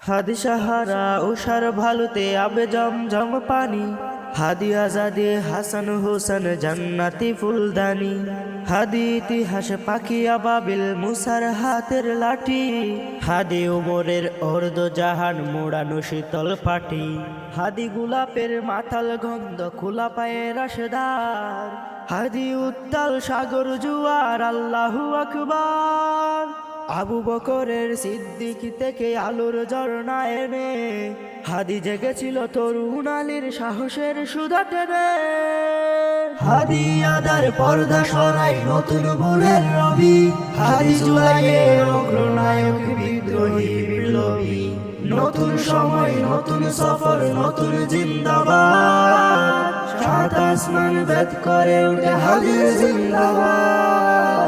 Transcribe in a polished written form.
হাদি সাহারা উষার ভালুতে আবে জমজম পানি, হাদি আজাদে হাসান হোসেন জান্নাতি ফুলদানি, হাদি ইতিহাস পাখি আবাবিল মুসার হাতের লাঠি, হাদি উমরের অর্ধ জাহান মোড়ানো শীতল পাটি, হাদি গোলাপের মাথাল গন্ধ খোলা পায়ে রাশেদার, হাদি উত্তাল সাগর জুয়ার আল্লাহু আকবার। আবু বকরের সিদ্দিক থেকে আলোর ঝর্ণা এনে হাদি জেগেছিল তরুণ আলীর সাহসের সুধা টেনে। হাদি আদার পর্দা সরাই নতুন ভোরের রবি, হাদি জুলাইয়ের অগ্রনায়ক বিদ্রোহী বিপ্লবী। নতুন সময় নতুন সফর নতুন জিন্দাবাদ, সাত আসমান ভেদ করে উঠে হাদির জিন্দাবাদ।